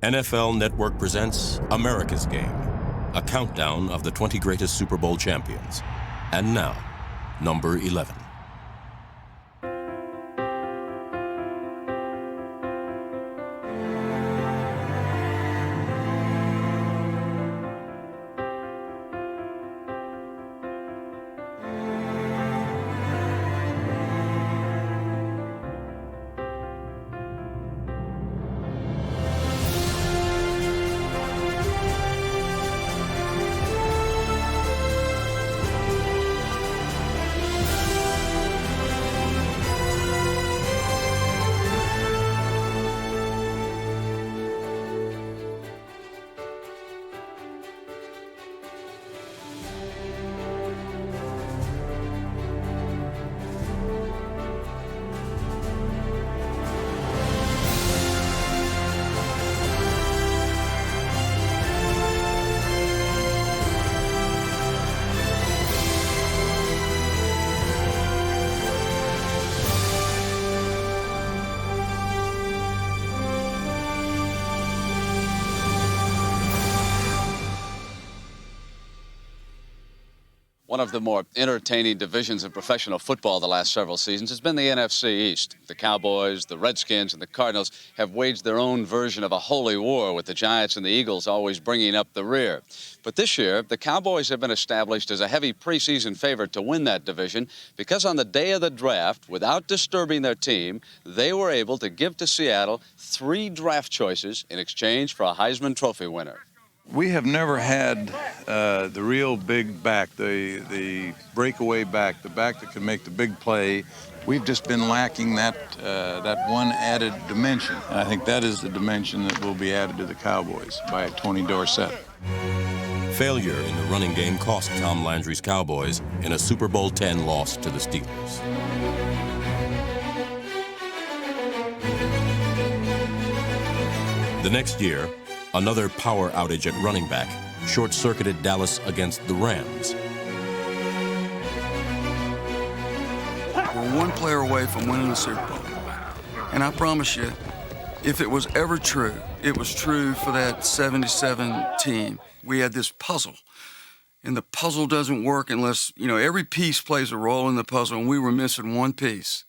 NFL Network presents America's Game, a countdown of the 20 greatest Super Bowl champions. And now, number 11. One of the more entertaining divisions of professional football the last several seasons has been the NFC East. The Cowboys, the Redskins, and the Cardinals have waged their own version of a holy war, with the Giants and the Eagles always bringing up the rear. But this year, the Cowboys have been established as a heavy preseason favorite to win that division because on the day of the draft, without disturbing their team, they were able to give to Seattle 3 draft choices in exchange for a Heisman Trophy winner. We have never had the real big back, the breakaway back, the back that can make the big play. We've just been lacking that one added dimension. And I think that is the dimension that will be added to the Cowboys by Tony Dorsett. Failure in the running game cost Tom Landry's Cowboys in a Super Bowl X loss to the Steelers. The next year, another power outage at running back short-circuited Dallas against the Rams. We're one player away from winning the Super Bowl. And I promise you, if it was ever true, it was true for that 77 team. We had this puzzle, and the puzzle doesn't work unless, every piece plays a role in the puzzle, and we were missing one piece,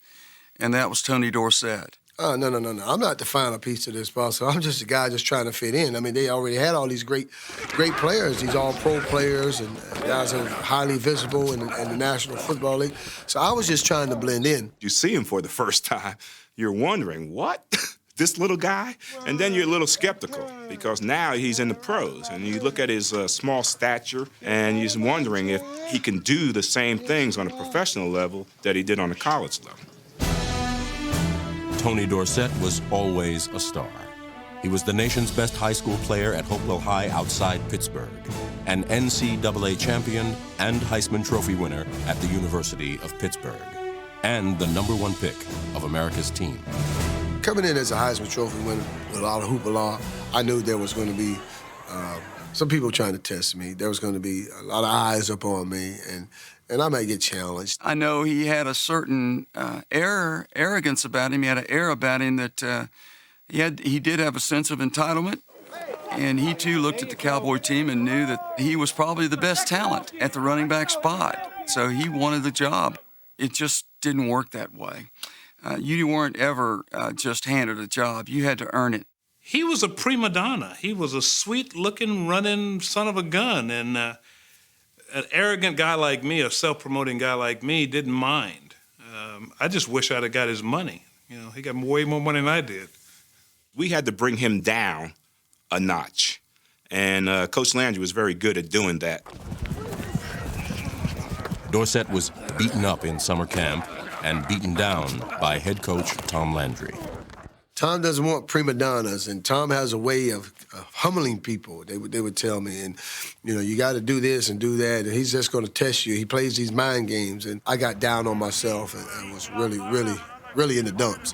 and that was Tony Dorsett. Oh, no. I'm not the final piece of this puzzle. I'm just a guy just trying to fit in. I mean, they already had all these great players, these all-pro players, and guys that are highly visible in the National Football League. So I was just trying to blend in. You see him for the first time, you're wondering, what? This little guy? And then you're a little skeptical because now he's in the pros. And you look at his small stature, and you're wondering if he can do the same things on a professional level that he did on a college level. Tony Dorsett was always a star. He was the nation's best high school player at Hopewell High outside Pittsburgh, an NCAA champion and Heisman Trophy winner at the University of Pittsburgh, and the #1 pick of America's team. Coming in as a Heisman Trophy winner with a lot of hoopla, I knew there was going to be some people trying to test me. There was going to be a lot of eyes up on me, and I might get challenged. I know he had a certain arrogance about him. He had an air about him that he did have a sense of entitlement. And he, too, looked at the Cowboy team and knew that he was probably the best talent at the running back spot. So he wanted the job. It just didn't work that way. You weren't ever just handed a job. You had to earn it. He was a prima donna. He was a sweet-looking, running son of a gun. And an arrogant guy like me, a self-promoting guy like me, didn't mind. I just wish I'd have got his money. He got way more money than I did. We had to bring him down a notch, and Coach Landry was very good at doing that. Dorsett was beaten up in summer camp and beaten down by head coach Tom Landry. Tom doesn't want prima donnas, and Tom has a way of humbling people, they would tell me. And, you got to do this and do that, and he's just going to test you. He plays these mind games, and I got down on myself and was really, really, really in the dumps.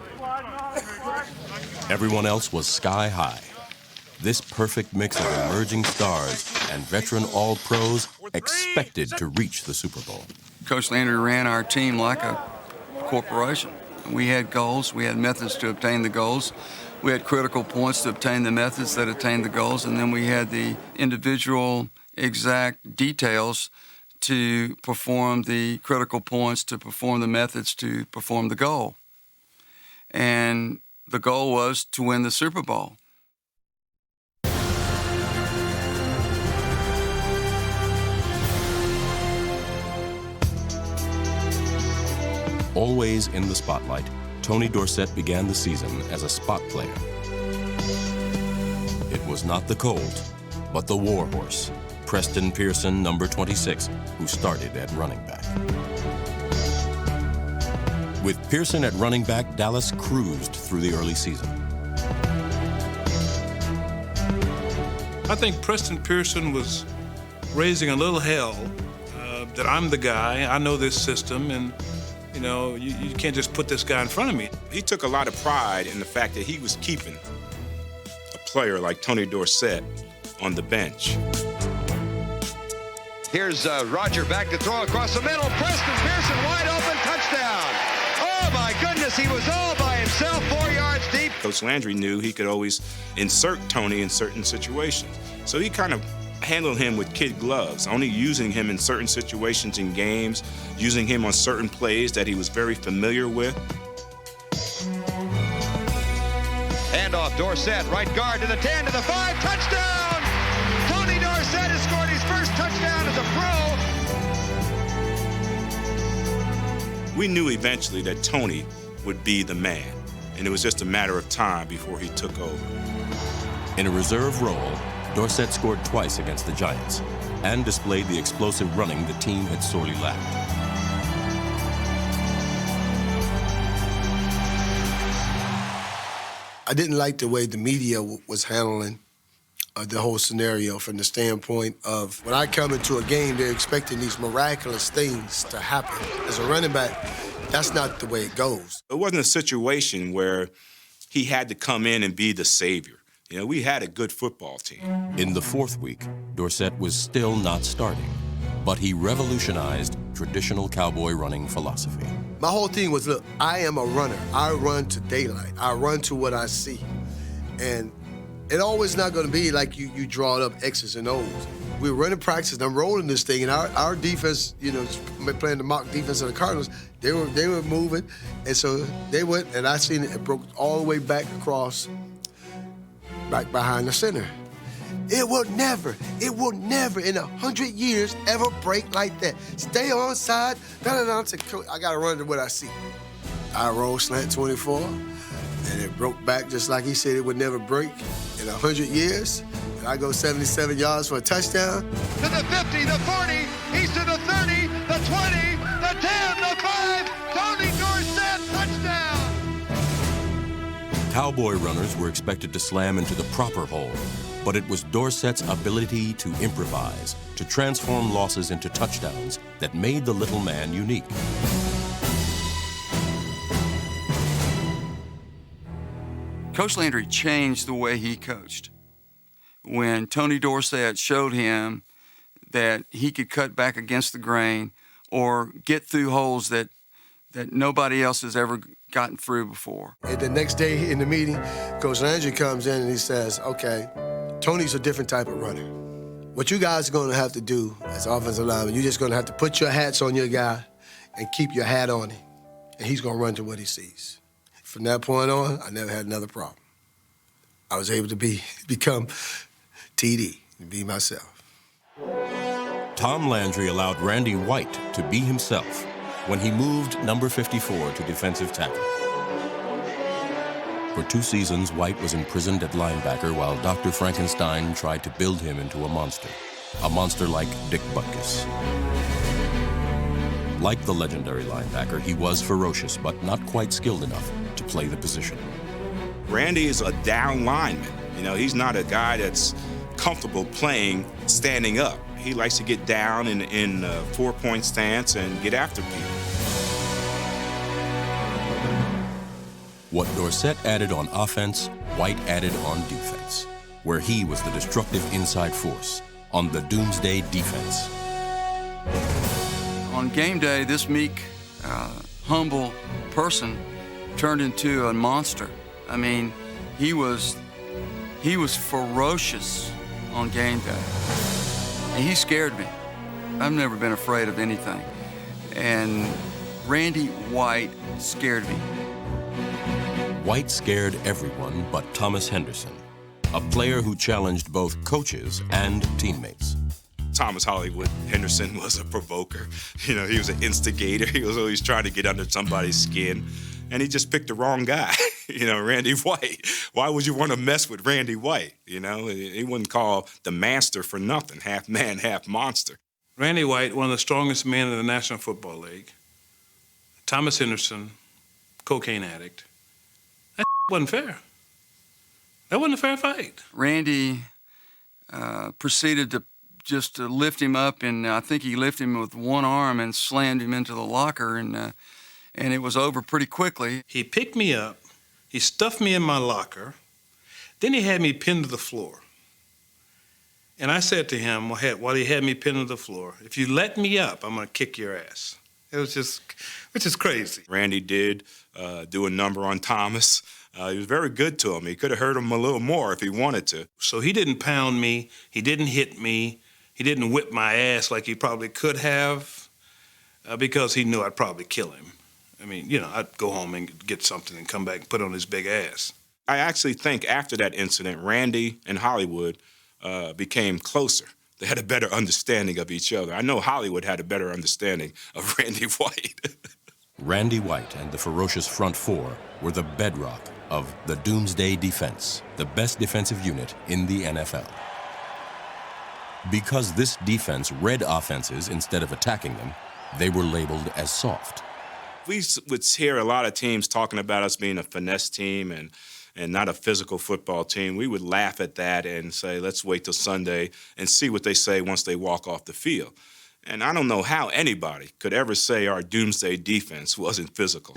Everyone else was sky high. This perfect mix of emerging stars and veteran all-pros expected to reach the Super Bowl. Coach Landry ran our team like a corporation. We had goals. We had methods to obtain the goals. We had critical points to obtain the methods that attained the goals, and then we had the individual exact details to perform the critical points, to perform the methods, to perform the goal. And the goal was to win the Super Bowl. Always in the spotlight, Tony Dorsett began the season as a spot player. It was not the Colt, but the warhorse, Preston Pearson, number 26, who started at running back. With Pearson at running back, Dallas cruised through the early season. I think Preston Pearson was raising a little hell that I'm the guy, I know this system, and you know, you can't just put this guy in front of me. He took a lot of pride in the fact that he was keeping a player like Tony Dorsett on the bench. Here's Roger back to throw across the middle. Preston Pearson wide open, touchdown. Oh my goodness, he was all by himself, 4 yards deep. Coach Landry knew he could always insert Tony in certain situations. So he kind of handled him with kid gloves, only using him in certain situations in games, using him on certain plays that he was very familiar with. Handoff, Dorsett, right guard to the 10, to the 5, touchdown! Tony Dorsett has scored his first touchdown as a pro. We knew eventually that Tony would be the man, and it was just a matter of time before he took over. In a reserve role, Dorsett scored twice against the Giants and displayed the explosive running the team had sorely lacked. I didn't like the way the media was handling the whole scenario from the standpoint of when I come into a game, they're expecting these miraculous things to happen. As a running back, that's not the way it goes. It wasn't a situation where he had to come in and be the savior. You know, we had a good football team. In the fourth week, Dorsett was still not starting, but he revolutionized traditional cowboy running philosophy. My whole thing was, look, I am a runner. I run to daylight. I run to what I see. And it always not going to be like you draw it up X's and O's. We were running practice, and I'm rolling this thing, and our defense, you know, playing the mock defense of the Cardinals, they were moving, and so they went, and I seen it broke all the way back across, back behind the center. It will never in 100 years ever break like that. Stay on side, I said, Coach, I gotta run to what I see. I roll slant 24, and it broke back just like he said it would never break in 100 years. And I go 77 yards for a touchdown. To the 50, the 40, he's to the 30, the 20, the 10, the 5, Tony Dorsett, touchdown! Cowboy runners were expected to slam into the proper hole, but it was Dorsett's ability to improvise, to transform losses into touchdowns that made the little man unique. Coach Landry changed the way he coached. When Tony Dorsett showed him that he could cut back against the grain or get through holes that nobody else has ever gotten through before. And the next day in the meeting, Coach Landry comes in and he says, okay, Tony's a different type of runner. What you guys are going to have to do as offensive linemen, you're just going to have to put your hats on your guy and keep your hat on him, and he's going to run to what he sees. From that point on, I never had another problem. I was able to become TD and be myself. Tom Landry allowed Randy White to be himself when he moved number 54 to defensive tackle. For 2 seasons, White was imprisoned at linebacker while Dr. Frankenstein tried to build him into a monster like Dick Butkus. Like the legendary linebacker, he was ferocious, but not quite skilled enough to play the position. Randy is a down lineman. You know, he's not a guy that's comfortable playing standing up. He likes to get down in a 4-point stance and get after people. What Dorsett added on offense, White added on defense, where he was the destructive inside force on the doomsday defense. On game day, this meek, humble person turned into a monster. I mean, He was ferocious on game day. And he scared me. I've never been afraid of anything. And Randy White scared me. White scared everyone but Thomas Henderson, a player who challenged both coaches and teammates. Thomas Hollywood Henderson was a provoker. You know, he was an instigator. He was always trying to get under somebody's skin. And he just picked the wrong guy, you know, Randy White. Why would you want to mess with Randy White? You know, he wasn't called the Manster for nothing, half man, half monster. Randy White, one of the strongest men in the National Football League. Thomas Henderson, cocaine addict. That wasn't fair. That wasn't a fair fight. Randy proceeded to just to lift him up, and I think he lifted him with one arm and slammed him into the locker, and it was over pretty quickly. He picked me up, he stuffed me in my locker, then he had me pinned to the floor. And I said to him, while he had me pinned to the floor, if you let me up, I'm going to kick your ass. It was just crazy. Randy did do a number on Thomas. He was very good to him. He could have hurt him a little more if he wanted to. So he didn't pound me, he didn't hit me, he didn't whip my ass like he probably could have, because he knew I'd probably kill him. I mean, you know, I'd go home and get something and come back and put on his big ass. I actually think after that incident, Randy and Hollywood became closer. They had a better understanding of each other. I know Hollywood had a better understanding of Randy White. Randy White and the ferocious front four were the bedrock of the Doomsday Defense, the best defensive unit in the NFL. Because this defense read offenses instead of attacking them, they were labeled as soft. We would hear a lot of teams talking about us being a finesse team and not a physical football team. We would laugh at that and say, let's wait till Sunday and see what they say once they walk off the field. And I don't know how anybody could ever say our Doomsday defense wasn't physical.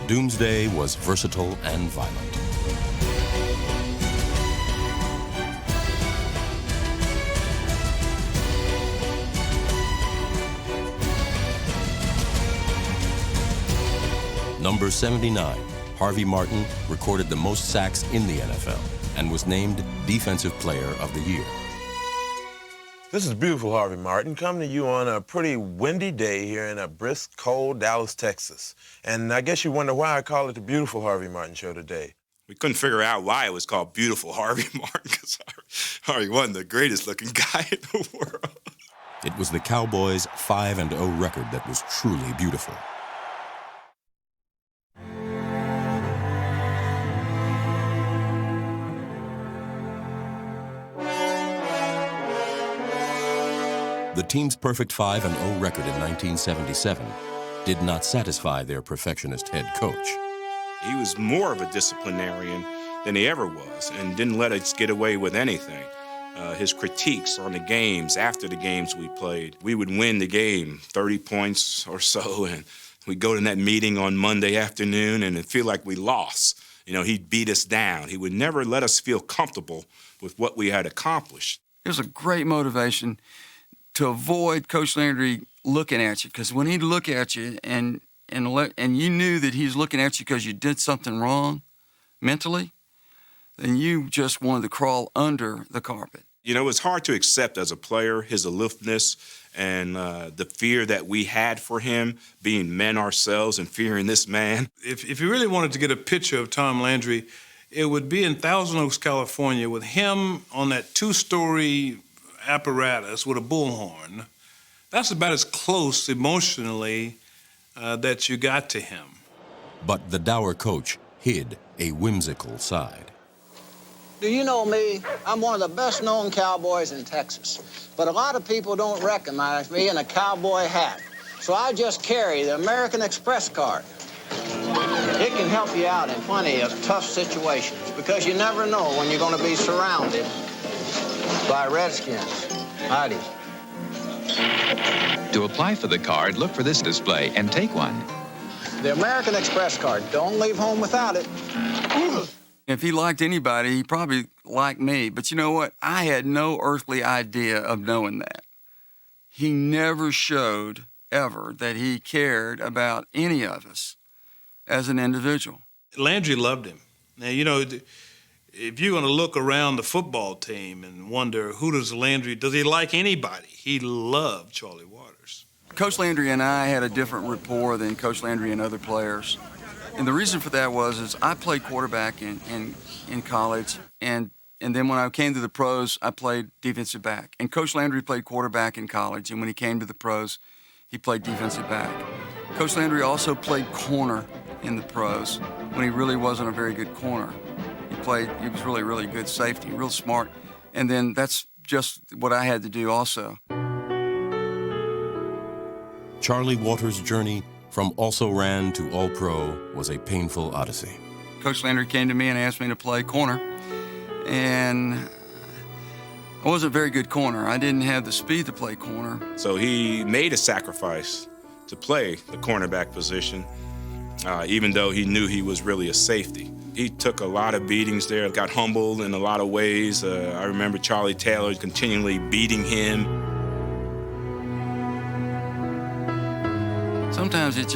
Doomsday was versatile and violent. Number 79, Harvey Martin, recorded the most sacks in the NFL and was named Defensive Player of the Year. This is beautiful Harvey Martin, coming to you on a pretty windy day here in a brisk, cold Dallas, Texas. And I guess you wonder why I call it the Beautiful Harvey Martin Show today. We couldn't figure out why it was called Beautiful Harvey Martin, because Harvey wasn't the greatest looking guy in the world. It was the Cowboys' 5-0 record that was truly beautiful. The team's perfect 5-0 record in 1977 did not satisfy their perfectionist head coach. He was more of a disciplinarian than he ever was and didn't let us get away with anything. His critiques on the games, after the games we played, we would win the game 30 points or so, and we'd go to that meeting on Monday afternoon and it'd feel like we lost. You know, he'd beat us down. He would never let us feel comfortable with what we had accomplished. It was a great motivation to avoid Coach Landry looking at you, because when he'd look at you and you knew that he's looking at you because you did something wrong mentally, then you just wanted to crawl under the carpet. You know, it was hard to accept as a player, his aloofness and the fear that we had for him, being men ourselves and fearing this man. If you really wanted to get a picture of Tom Landry, it would be in Thousand Oaks, California, with him on that two-story apparatus with a bullhorn. That's about as close emotionally that you got to him. But the dour coach hid a whimsical side. Do you know me? I'm one of the best-known cowboys in Texas. But a lot of people don't recognize me in a cowboy hat. So I just carry the American Express card. It can help you out in plenty of tough situations because you never know when you're going to be surrounded by Redskins. Howdy. To apply for the card, look for this display and take one. The American Express card. Don't leave home without it. If he liked anybody, he probably liked me. But you know what? I had no earthly idea of knowing that. He never showed ever that he cared about any of us as an individual. Landry loved him. Now, you know, if you're going to look around the football team and wonder does he like anybody? He loved Charlie Waters. Coach Landry and I had a different rapport than Coach Landry and other players. And the reason for that is I played quarterback in college, and then when I came to the pros, I played defensive back. And Coach Landry played quarterback in college, and when he came to the pros, he played defensive back. Coach Landry also played corner in the pros when he really wasn't a very good corner. He was really, really good safety, real smart. And then that's just what I had to do also. Charlie Waters' journey from also-ran to all-pro was a painful odyssey. Coach Landry came to me and asked me to play corner. And I wasn't a very good corner. I didn't have the speed to play corner. So he made a sacrifice to play the cornerback position, even though he knew he was really a safety. He took a lot of beatings there, got humbled in a lot of ways. I remember Charlie Taylor continually beating him. Sometimes it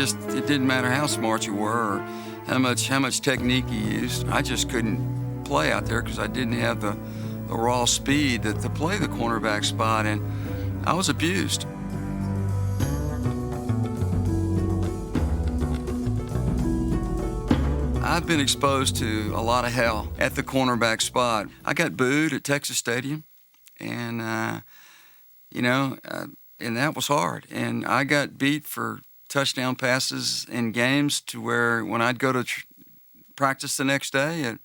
didn't matter how smart you were or how much technique you used. I just couldn't play out there because I didn't have the raw speed to play the cornerback spot, and I was abused. I've been exposed to a lot of hell at the cornerback spot. I got booed at Texas Stadium, and and that was hard. And I got beat for touchdown passes in games to where when I'd go to practice the next day,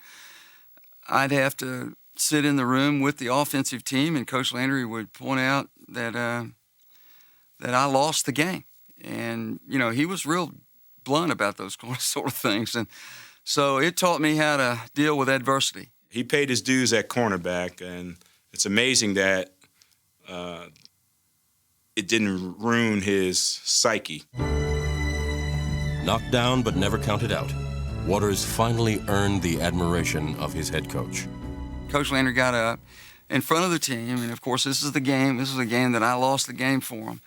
I'd have to sit in the room with the offensive team, and Coach Landry would point out that I lost the game. And, he was real blunt about those sort of things. And so it taught me how to deal with adversity. He paid his dues at cornerback, and it's amazing that it didn't ruin his psyche. Knocked down but never counted out, Waters finally earned the admiration of his head coach. Coach Landry got up in front of the team, and of course this is a game that I lost the game for him.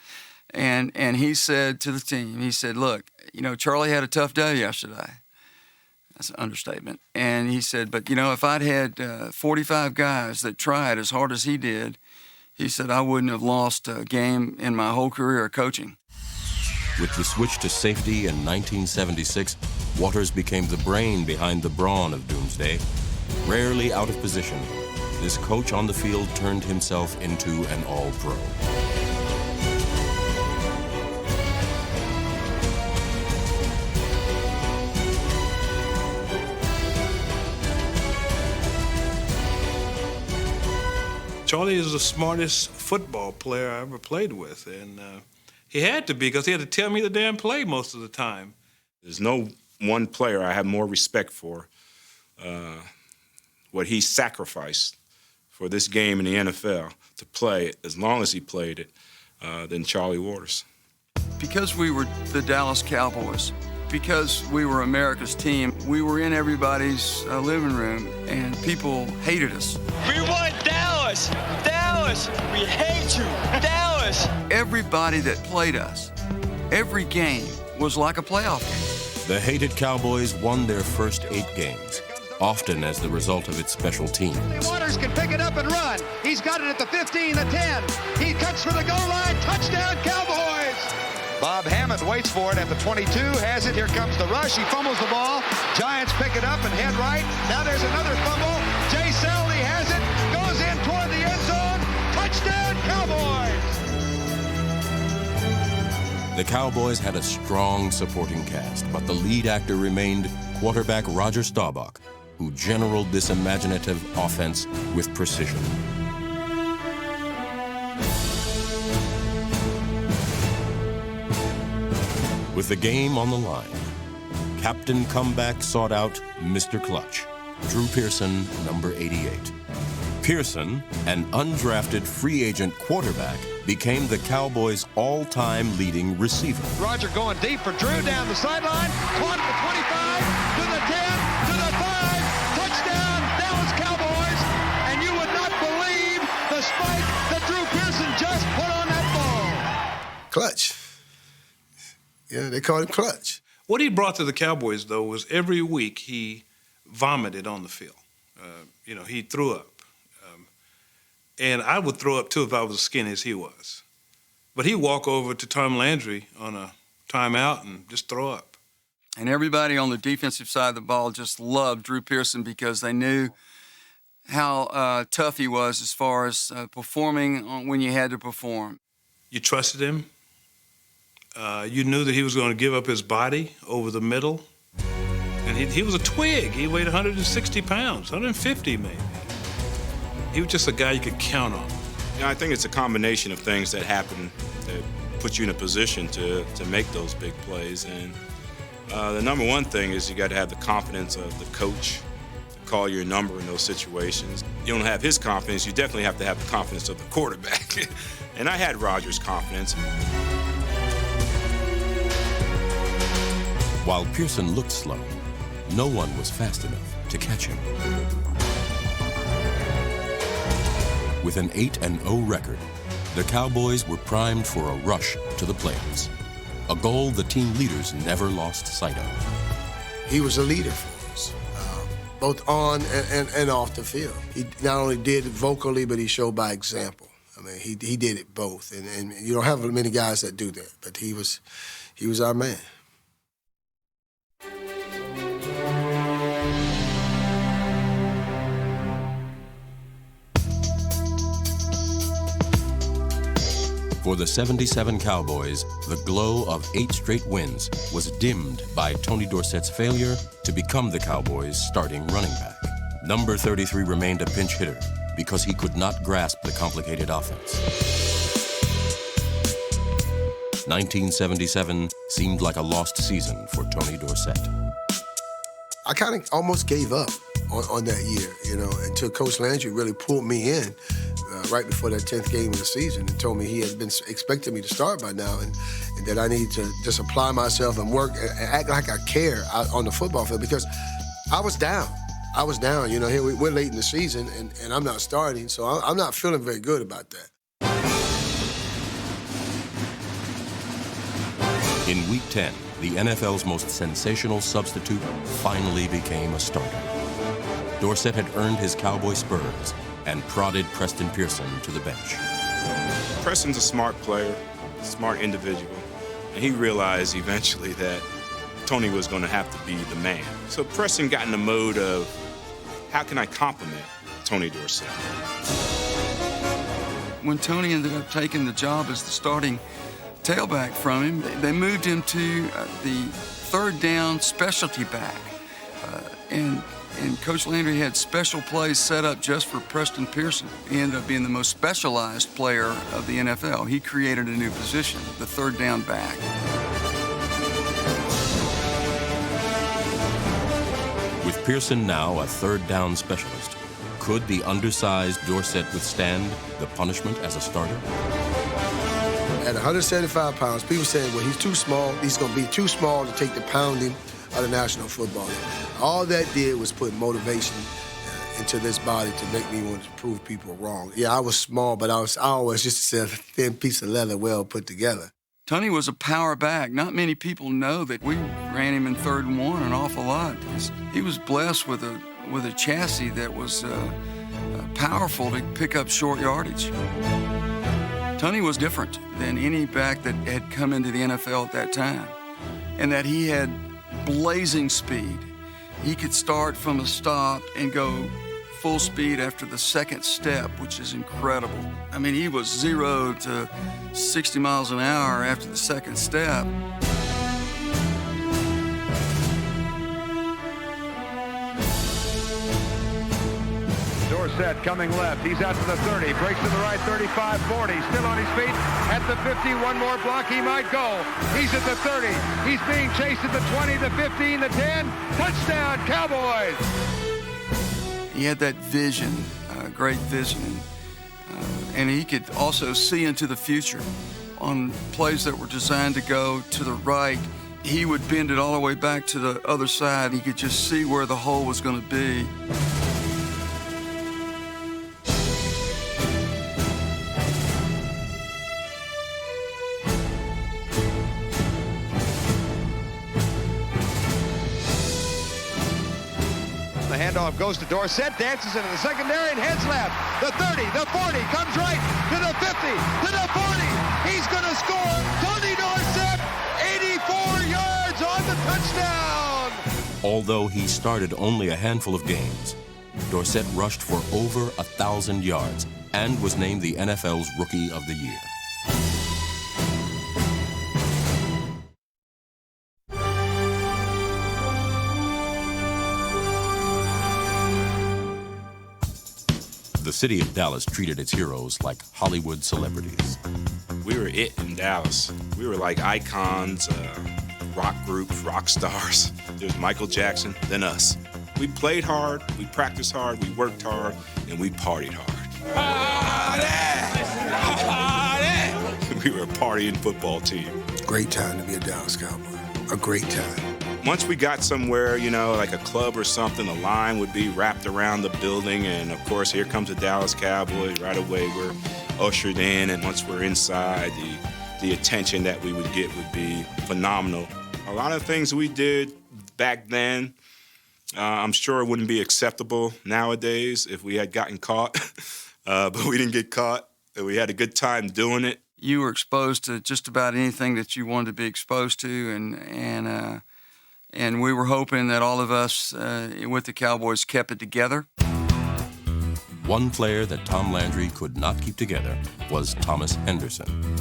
And he said to the team, he said, look, Charlie had a tough day yesterday. That's an understatement. And he said, but if I'd had 45 guys that tried as hard as he did, he said, I wouldn't have lost a game in my whole career of coaching. With the switch to safety in 1976, Waters became the brain behind the brawn of Doomsday. Rarely out of position, this coach on the field turned himself into an all-pro. Charlie is the smartest football player I ever played with, and he had to be because he had to tell me the damn play most of the time. There's no one player I have more respect for, what he sacrificed for this game in the NFL to play it as long as he played it, than Charlie Waters. Because we were the Dallas Cowboys, because we were America's team, we were in everybody's living room, and people hated us. We want Dallas! Dallas! We hate you! Dallas! Everybody that played us, every game was like a playoff game. The hated Cowboys won their first 8 games, often as the result of its special teams. Waters can pick it up and run. He's got it at the 15, the 10. He cuts for the goal line. Touchdown, Cowboys! Bob Hammond waits for it at the 22, has it. Here comes the rush. He fumbles the ball. Giants pick it up and head right. Now there's another fumble. Jay Seldy has it. Goes in toward the end zone. Touchdown, Cowboys! The Cowboys had a strong supporting cast, but the lead actor remained quarterback Roger Staubach, who generaled this imaginative offense with precision. With the game on the line, Captain Comeback sought out Mr. Clutch, Drew Pearson, number 88. Pearson, an undrafted free agent quarterback, became the Cowboys' all-time leading receiver. Roger going deep for Drew down the sideline. Caught at the 25, to the 10, to the 5. Touchdown, Dallas Cowboys. And you would not believe the spike that Drew Pearson just put on that ball. Clutch. Yeah, they called him Clutch. What he brought to the Cowboys, though, was every week he vomited on the field. He threw up. And I would throw up, too, if I was as skinny as he was. But he'd walk over to Tom Landry on a timeout and just throw up. And everybody on the defensive side of the ball just loved Drew Pearson because they knew how tough he was as far as performing when you had to perform. You trusted him. You knew that he was going to give up his body over the middle. And he was a twig. He weighed 160 pounds, 150 maybe. He was just a guy you could count on. I think it's a combination of things that happen that put you in a position to make those big plays. And the number one thing is you got to have the confidence of the coach to call your number in those situations. You don't have his confidence, you definitely have to have the confidence of the quarterback. And I had Rodgers' confidence. While Pearson looked slow, no one was fast enough to catch him. With an 8-0 record, the Cowboys were primed for a rush to the playoffs, a goal the team leaders never lost sight of. He was a leader for us, both on and off the field. He not only did it vocally, but he showed by example. I mean, he did it both, and you don't have many guys that do that, but he was our man. For the 77 Cowboys, the glow of 8 straight wins was dimmed by Tony Dorsett's failure to become the Cowboys' starting running back. Number 33 remained a pinch hitter because he could not grasp the complicated offense. 1977 seemed like a lost season for Tony Dorsett. I kind of almost gave up on that year, until Coach Landry really pulled me in right before that 10th game of the season and told me he had been expecting me to start by now and that I need to just apply myself and work and act like I care out on the football field because I was down. Here we're late in the season and I'm not starting, so I'm not feeling very good about that. In Week 10, the NFL's most sensational substitute finally became a starter. Dorsett had earned his Cowboy spurs and prodded Preston Pearson to the bench. Preston's a smart player, smart individual, and he realized eventually that Tony was going to have to be the man. So Preston got in the mode of, how can I compliment Tony Dorsett? When Tony ended up taking the job as the starting tailback from him, they moved him to the third down specialty back. And Coach Landry had special plays set up just for Preston Pearson. He ended up being the most specialized player of the NFL. He created a new position, the third down back. With Pearson now a third down specialist, could the undersized Dorsett withstand the punishment as a starter? At 175 pounds, people saying, well, he's too small. He's going to be too small to take the pounding of the National Football League. All that did was put motivation into this body to make me want to prove people wrong. Yeah, I was small, but I always just a thin piece of leather well put together. Tony was a power back. Not many people know that we ran him in 3rd and 1 an awful lot. He was blessed with a chassis that was powerful to pick up short yardage. Tony was different than any back that had come into the NFL at that time, and that he had blazing speed. He could start from a stop and go full speed after the second step, which is incredible. I mean, he was 0 to 60 miles an hour after the second step. Dorsett coming left. He's out to the 30. Breaks to the right, 35, 40. Still on his feet. At the 50, one more block. He might go. He's at the 30. He's being chased at the 20, the 15, the 10. Touchdown, Cowboys! He had that vision, great vision. And he could also see into the future. On plays that were designed to go to the right, he would bend it all the way back to the other side. He could just see where the hole was going to be. The handoff goes to Dorsett, dances into the secondary and heads left. The 30, the 40, comes right to the 50, to the 40. He's going to score. Tony Dorsett, 84 yards on the touchdown. Although he started only a handful of games, Dorsett rushed for over 1,000 yards and was named the NFL's Rookie of the Year. The city of Dallas treated its heroes like Hollywood celebrities. We were it in Dallas. We were like icons, rock groups, rock stars. There's Michael Jackson, then us. We played hard, we practiced hard, we worked hard, and we partied hard. We were a partying football team. Great time to be a Dallas Cowboy. A great time. Once we got somewhere, you know, like a club or something, the line would be wrapped around the building, and of course, here comes the Dallas Cowboys. Right away, we're ushered in, and once we're inside, the attention that we would get would be phenomenal. A lot of things we did back then, I'm sure it wouldn't be acceptable nowadays if we had gotten caught, but we didn't get caught. We had a good time doing it. You were exposed to just about anything that you wanted to be exposed to, and we were hoping that all of us with the Cowboys kept it together. One player that Tom Landry could not keep together was Thomas Henderson,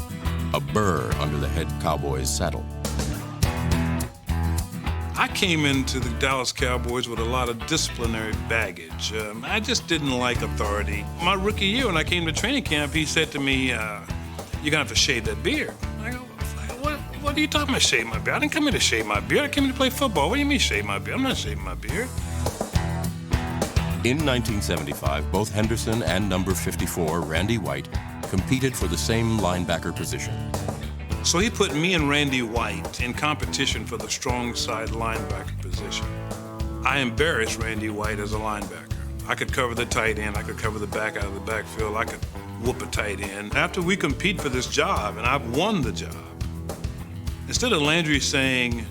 a burr under the head Cowboys saddle. I came into the Dallas Cowboys with a lot of disciplinary baggage. I just didn't like authority. My rookie year, when I came to training camp, he said to me, you're gonna have to shave that beard. I go, what are you talking about, shave my beard? I didn't come here to shave my beard. I came here to play football. What do you mean shave my beard? I'm not shaving my beard. In 1975, both Henderson and number 54, Randy White, competed for the same linebacker position. So he put me and Randy White in competition for the strong side linebacker position. I embarrassed Randy White as a linebacker. I could cover the tight end, I could cover the back out of the backfield, I could whoop a tight end. After we compete for this job, and I've won the job, instead of Landry saying,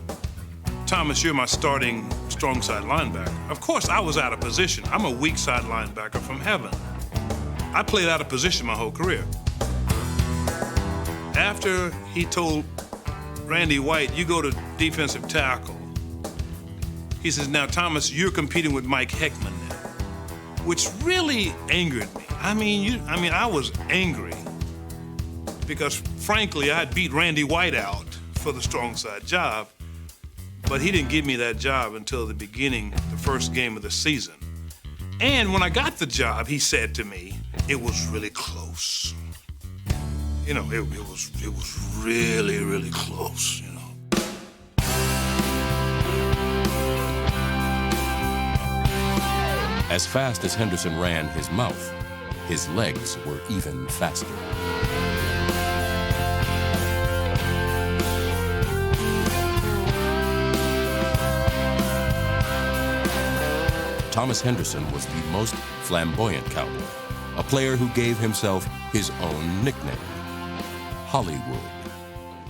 Thomas, you're my starting strong side linebacker, of course I was out of position. I'm a weak side linebacker from heaven. I played out of position my whole career. After he told Randy White, you go to defensive tackle, he says, now, Thomas, you're competing with Mike Heckman now, which really angered me. I was angry because, frankly, I had beat Randy White out for the strong side job, but he didn't give me that job until the beginning, the first game of the season. And when I got the job, he said to me, it was really close. You know, it was really, really close, you know. As fast as Henderson ran his mouth, his legs were even faster. Thomas Henderson was the most flamboyant Cowboy, a player who gave himself his own nickname, Hollywood.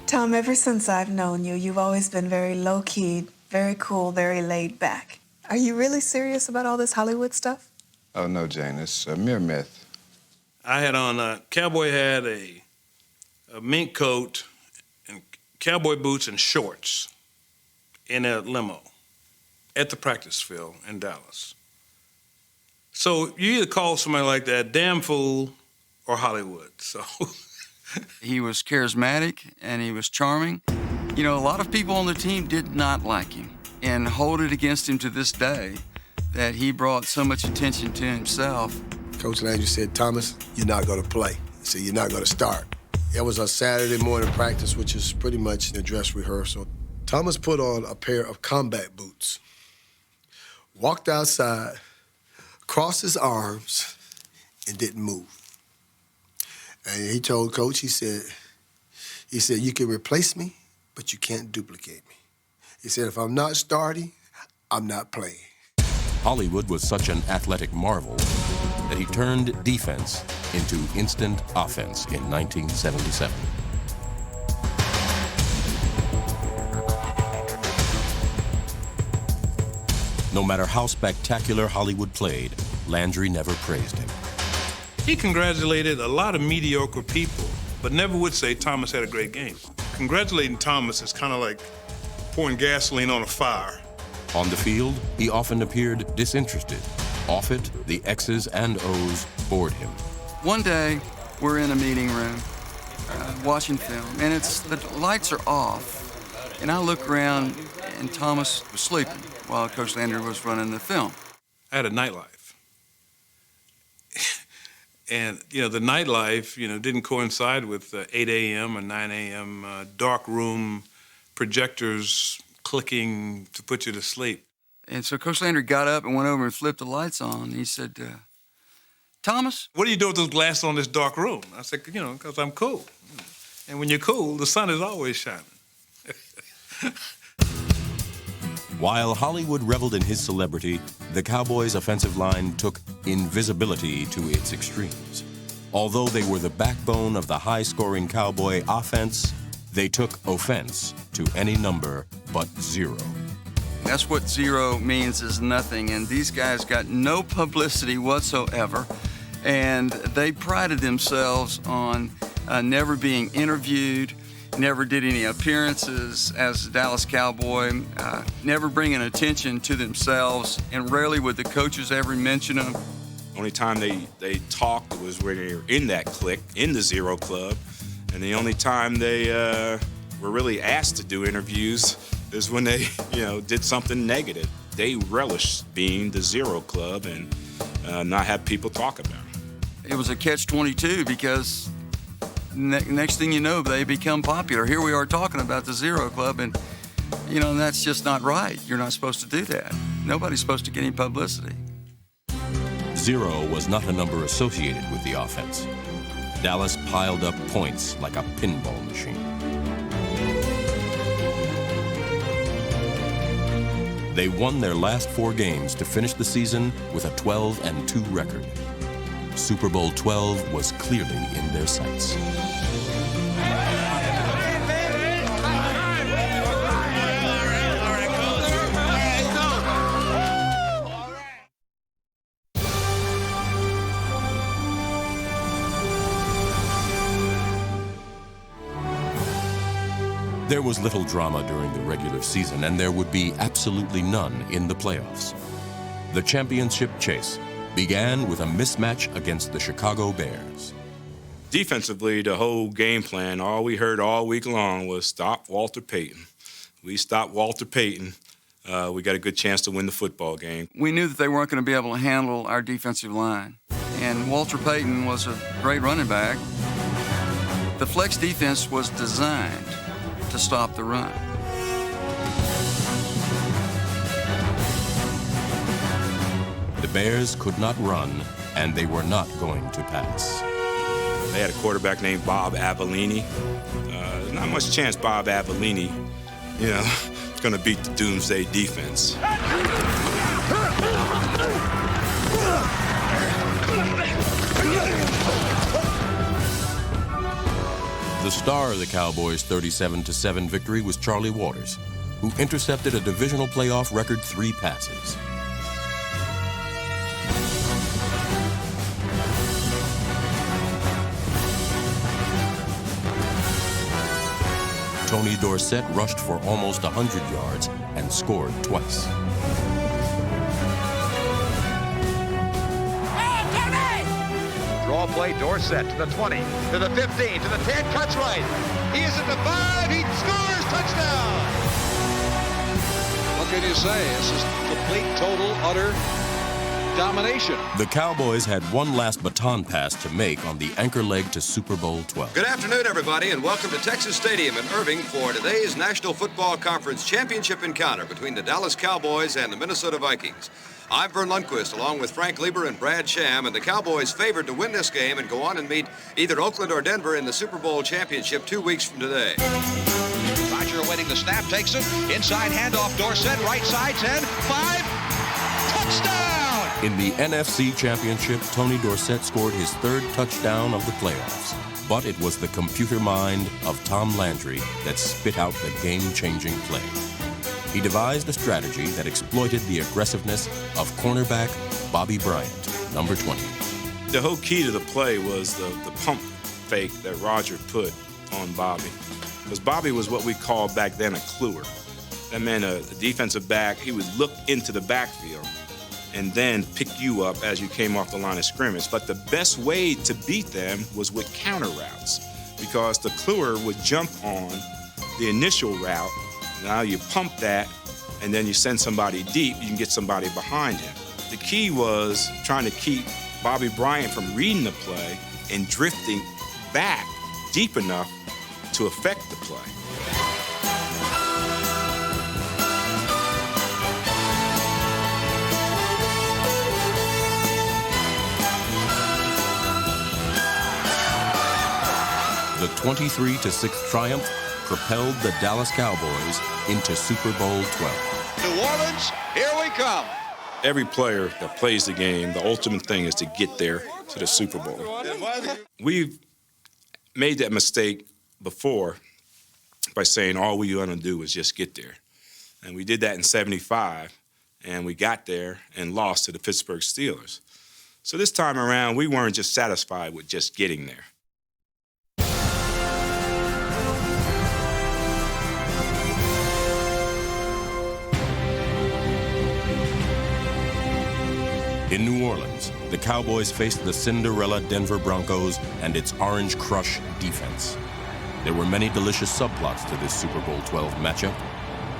Tom, ever since I've known you, you've always been very low-key, very cool, very laid back. Are you really serious about all this Hollywood stuff? Oh, no, Jane, it's a mere myth. I had on Cowboy had a mink coat and cowboy boots and shorts in a limo at the practice field in Dallas. So you either call somebody like that damn fool or Hollywood, so... He was charismatic and he was charming. You know, a lot of people on the team did not like him and hold it against him to this day that he brought so much attention to himself. Coach Landry said, Thomas, you're not going to play. He said, you're not going to start. It was a Saturday morning practice, which is pretty much a dress rehearsal. Thomas put on a pair of combat boots, walked outside, crossed his arms, and didn't move. And he told Coach, he said, you can replace me, but you can't duplicate me. He said, if I'm not starting, I'm not playing. Hollywood was such an athletic marvel that he turned defense into instant offense in 1977. No matter how spectacular Hollywood played, Landry never praised him. He congratulated a lot of mediocre people, but never would say Thomas had a great game. Congratulating Thomas is kind of like pouring gasoline on a fire. On the field, he often appeared disinterested. Off it, the X's and O's bored him. One day, we're in a meeting room watching film, and the lights are off. And I look around, and Thomas was sleeping while Coach Landry was running the film. I had a nightlife. And, the nightlife, didn't coincide with 8 a.m. or 9 a.m. Dark room projectors clicking to put you to sleep. And so Coach Landry got up and went over and flipped the lights on. He said, Thomas? What do you do with those glasses on this dark room? I said, because I'm cool. And when you're cool, the sun is always shining. While Hollywood reveled in his celebrity, the Cowboys' offensive line took invisibility to its extremes. Although they were the backbone of the high-scoring Cowboy offense, they took offense to any number but 0. That's what 0 means, is nothing. And these guys got no publicity whatsoever. And they prided themselves on never being interviewed, never did any appearances as a Dallas Cowboy, never bringing attention to themselves, and rarely would the coaches ever mention them. Only time they talked was when they were in that clique, in the 0 Club, and the only time they were really asked to do interviews is when they, did something negative. They relished being the 0 Club and not have people talk about it. It was a catch-22 because next thing you know, they become popular. Here we are talking about the 0 Club, and that's just not right. You're not supposed to do that. Nobody's supposed to get any publicity. 0 was not a number associated with the offense. Dallas piled up points like a pinball machine. They won their last 4 games to finish the season with a 12-2 record. Super Bowl XII was clearly in their sights. There was little drama during the regular season, and there would be absolutely none in the playoffs. The championship chase began with a mismatch against the Chicago Bears. Defensively, the whole game plan, all we heard all week long was stop Walter Payton. We stopped Walter Payton. We got a good chance to win the football game. We knew that they weren't going to be able to handle our defensive line. And Walter Payton was a great running back. The flex defense was designed to stop the run. The Bears could not run, and they were not going to pass. They had a quarterback named Bob Avellini. There's not much chance Bob Avellini, is going to beat the Doomsday defense. The star of the Cowboys' 37-7 victory was Charlie Waters, who intercepted a divisional playoff record 3 passes. Tony Dorsett rushed for almost 100 yards and scored twice. Draw play, Dorsett to the 20, to the 15, to the 10, cuts right. He is at the 5, he scores, touchdown! What can you say? This is complete, total, utter domination. The Cowboys had one last baton pass to make on the anchor leg to Super Bowl XII. Good afternoon, everybody, and welcome to Texas Stadium in Irving for today's National Football Conference Championship encounter between the Dallas Cowboys and the Minnesota Vikings. I'm Vern Lundquist, along with Frank Lieber and Brad Sham, and the Cowboys favored to win this game and go on and meet either Oakland or Denver in the Super Bowl championship 2 weeks from today. Roger awaiting the snap, takes it, inside handoff, Dorsett, right side, 10, 5, touchdown! In the NFC Championship, Tony Dorsett scored his 3rd touchdown of the playoffs. But it was the computer mind of Tom Landry that spit out the game-changing play. he devised a strategy that exploited the aggressiveness of cornerback Bobby Bryant, number 20. The whole key to the play was the pump fake that Roger put on Bobby. Because Bobby was what we called back then a cluer. That meant a defensive back, he would look into the backfield and then pick you up as you came off the line of scrimmage. But the best way to beat them was with counter routes, because the cluer would jump on the initial route. Now you pump that, and then you send somebody deep, you can get somebody behind him. The key was trying to keep Bobby Bryant from reading the play and drifting back deep enough to affect the play. The 23-6 triumph propelled the Dallas Cowboys into Super Bowl XII. New Orleans, here we come. Every player that plays the game, the ultimate thing is to get there to the Super Bowl. We've made that mistake before by saying all we're going to do is just get there. And we did that in '75, and we got there and lost to the Pittsburgh Steelers. So this time around, we weren't just satisfied with just getting there. In New Orleans, the Cowboys faced the Cinderella Denver Broncos and its Orange Crush defense. There were many delicious subplots to this Super Bowl XII matchup,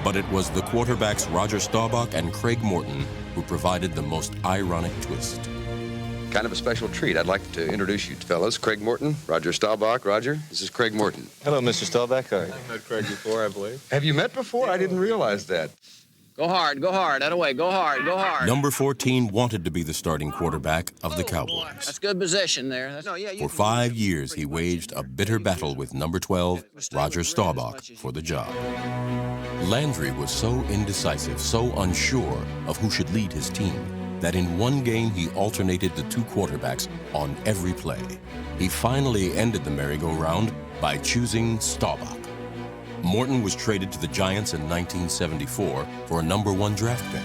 but it was the quarterbacks Roger Staubach and Craig Morton who provided the most ironic twist. Kind of a special treat. I'd like to introduce you fellas. Craig Morton, Roger Staubach. Roger, this is Craig Morton. Hello, Mr. Staubach. I've met Craig before, I believe. Have you met before? I didn't realize that. Go hard, that away, go hard, go hard. Number 14 wanted to be the starting quarterback of the Cowboys. That's good position there. For 5 years, he waged a bitter battle with number 12, Roger Staubach, for the job. Landry was so indecisive, so unsure of who should lead his team, that in one game he alternated the two quarterbacks on every play. He finally ended the merry-go-round by choosing Staubach. Morton was traded to the Giants in 1974 for a number 1 draft pick.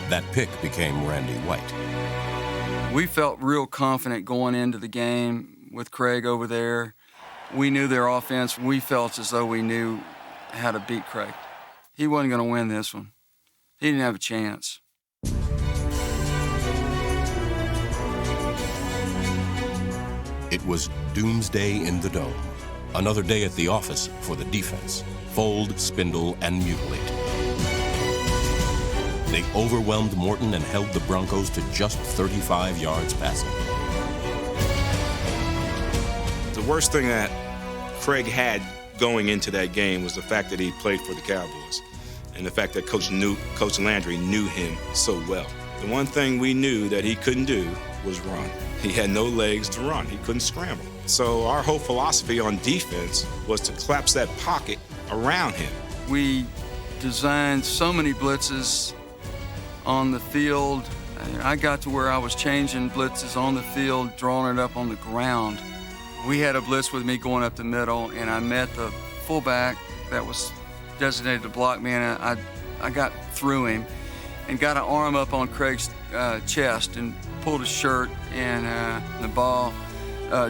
That pick became Randy White. We felt real confident going into the game with Craig over there. We knew their offense. We felt as though we knew how to beat Craig. He wasn't going to win this one. He didn't have a chance. It was doomsday in the dome. Another day at the office for the defense. Fold, spindle, and mutilate. They overwhelmed Morton and held the Broncos to just 35 yards passing. The worst thing that Craig had going into that game was the fact that he played for the Cowboys and the fact that Coach Landry knew him so well. The one thing we knew that he couldn't do was run. He had no legs to run. He couldn't scramble. So our whole philosophy on defense was to collapse that pocket around him. We designed so many blitzes on the field. I got to where I was changing blitzes on the field, drawing it up on the ground. We had a blitz with me going up the middle, and I met the fullback that was designated to block me, and I got through him and got an arm up on Craig's chest and pulled his shirt, and the ball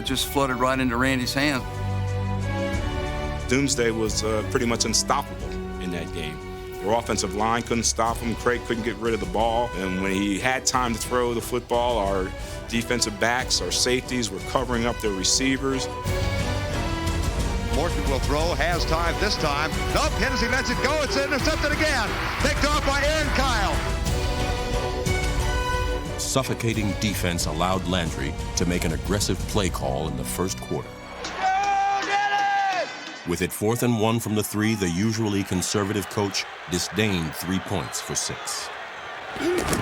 just flooded right into Randy's hand. Doomsday was pretty much unstoppable in that game. Their offensive line couldn't stop him. Craig couldn't get rid of the ball. And when he had time to throw the football, our defensive backs, our safeties were covering up their receivers. Morton will throw, has time this time. Nope, Henderson lets it go. It's intercepted again. Picked off by Aaron Kyle. Suffocating defense allowed Landry to make an aggressive play call in the first quarter. With it 4th and 1 from the 3, the usually conservative coach disdained 3 points for 6.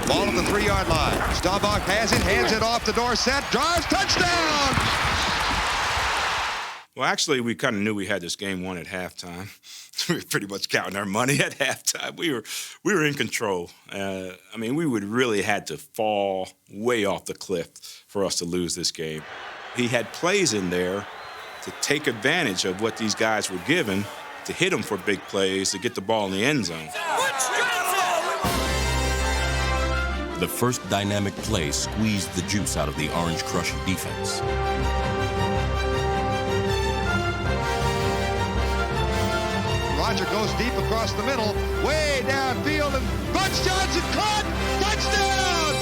Ball at the 3-yard line. Staubach has it, hands it off to Dorsett, drives, touchdown! Well, actually, we kind of knew we had this game won at halftime. We were pretty much counting our money at halftime. We were in control. We would really had to fall way off the cliff for us to lose this game. He had plays in there to take advantage of what these guys were given to hit them for big plays to get the ball in the end zone. The first dynamic play squeezed the juice out of the Orange Crush defense. Roger goes deep across the middle, way downfield, and Butch Johnson caught! Touchdown!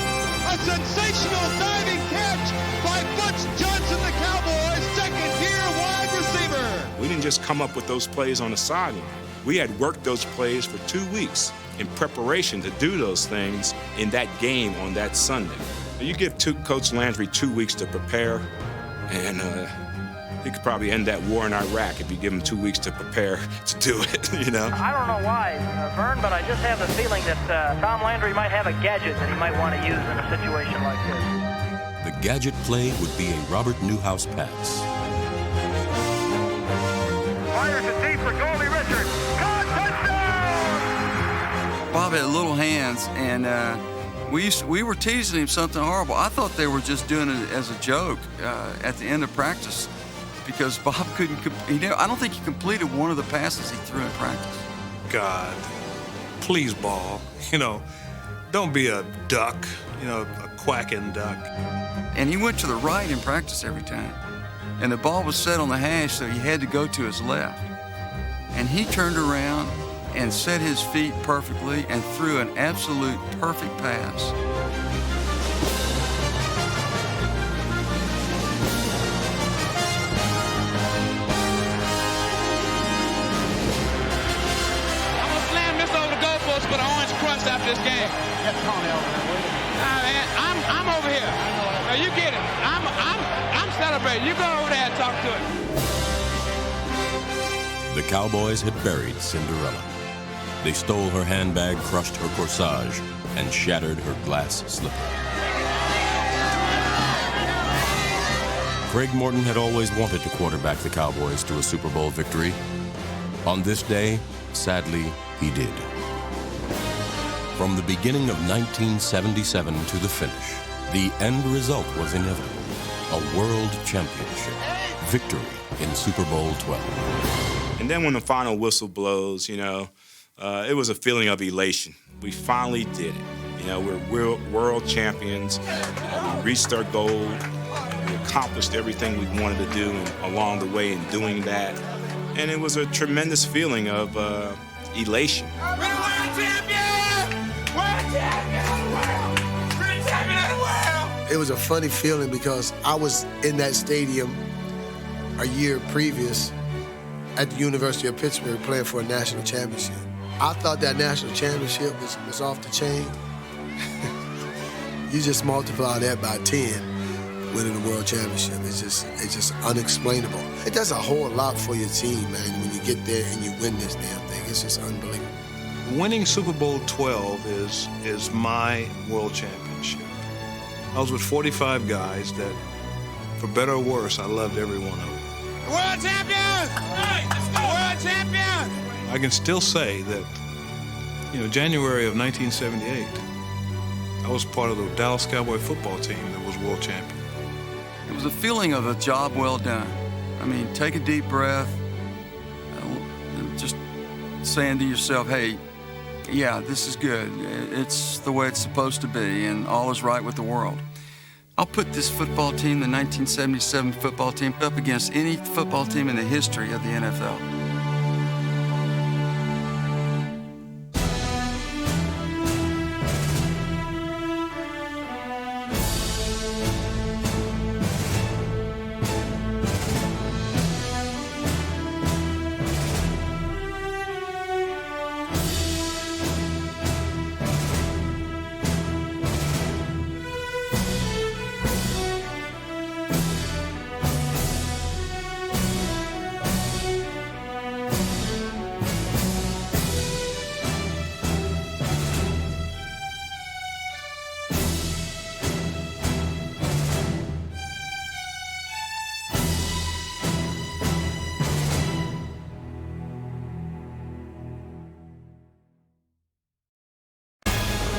A sensational diving catch by Butch Johnson, the Cowboys' second-year wide receiver. We didn't just come up with those plays on the sideline. We had worked those plays for 2 weeks in preparation to do those things in that game on that Sunday. You give Coach Landry 2 weeks to prepare, and he could probably end that war in Iraq if you give him 2 weeks to prepare to do it, you know? I don't know why, Vern, but I just have the feeling that Tom Landry might have a gadget that he might want to use in a situation like this. The gadget play would be a Robert Newhouse pass. Fires it deep for goalie Richards. Caught, touchdown! Bob had little hands, and we were teasing him something horrible. I thought they were just doing it as a joke at the end of practice, because Bob couldn't. I don't think he completed one of the passes he threw in practice. God, please, ball. Don't be a duck. A quacking duck. And he went to the right in practice every time, and the ball was set on the hash, so he had to go to his left. And he turned around and set his feet perfectly and threw an absolute perfect pass. For the Orange Crush after this game. Get Tony over there, will you? Man, I'm over here. Now you get it. I'm celebrating. You go over there and talk to him. The Cowboys had buried Cinderella. They stole her handbag, crushed her corsage, and shattered her glass slipper. Craig Morton had always wanted to quarterback the Cowboys to a Super Bowl victory. On this day, sadly, he did. From the beginning of 1977 to the finish, the end result was inevitable. A world championship. Victory in Super Bowl XII. And then when the final whistle blows, it was a feeling of elation. We finally did it. We're world champions. We reached our goal. We accomplished everything we wanted to do along the way in doing that. And it was a tremendous feeling of elation. It was a funny feeling because I was in that stadium a year previous at the University of Pittsburgh playing for a national championship. I thought that national championship was off the chain. You just multiply that by 10, winning the world championship. It's just unexplainable. It does a whole lot for your team, man, when you get there and you win this damn thing. It's just unbelievable. Winning Super Bowl XII is my world championship. I was with 45 guys that, for better or worse, I loved every one of them. World champion! World champion! I can still say that, January of 1978, I was part of the Dallas Cowboy football team that was world champion. It was a feeling of a job well done. I mean, take a deep breath, just saying to yourself, hey, yeah, this is good. It's the way it's supposed to be, and all is right with the world. I'll put this football team, the 1977 football team, up against any football team in the history of the NFL.